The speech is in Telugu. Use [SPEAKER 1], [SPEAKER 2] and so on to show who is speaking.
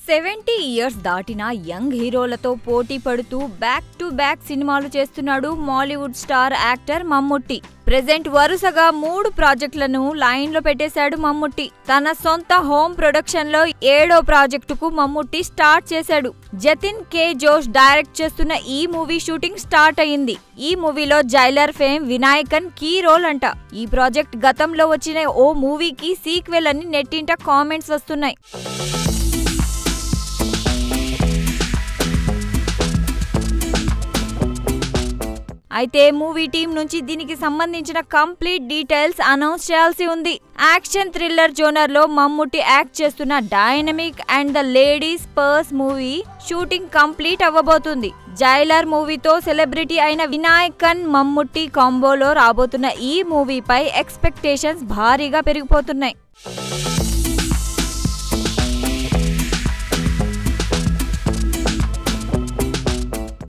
[SPEAKER 1] 70 ఇయర్స్ దాటిన యంగ్ హీరోలతో పోటీ పడుతూ బ్యాక్ టు బ్యాక్ సినిమాలు చేస్తున్నాడు Mollywood star actor Mammootty. Present వరుసగా 3 ప్రాజెక్టులను లైన్ లో పెట్టేశాడు మమ్ముట్టి. తన సొంత హోమ్ ప్రొడక్షన్ లో 7వ ప్రాజెక్టుకు మమ్ముట్టి స్టార్ట్ చేశాడు. జతిన్ కే జోష్ డైరెక్ట్ చేస్తున్న ఈ మూవీ షూటింగ్ స్టార్ట్ అయింది. ఈ మూవీలో Jailer fame Vinayakan key role అంట. ఈ ప్రాజెక్ట్ గతంలో వచ్చిన ఓ మూవీకి సీక్వెల్ అని నెట్టింట కామెంట్స్ వస్తున్నాయి. అయితే మూవీ టీం నుంచి దీనికి సంబంధించిన కంప్లీట్ డీటెయిల్స్ అనౌన్స్ చేయాల్సి ఉంది. యాక్షన్ థ్రిల్లర్ జోనర్ లో మమ్ముట్టి యాక్ట్ చేస్తున్న dynamic and the ladies purse movie shooting complete అవ్వబోతుంది. జైలర్ మూవీతో సెలబ్రిటీ అయిన వినాయకన్ మమ్ముట్టి కాంబోలో రాబోతున్న ఈ మూవీపై ఎక్స్పెక్టేషన్స్ భారీగా పెరిగిపోతున్నాయి.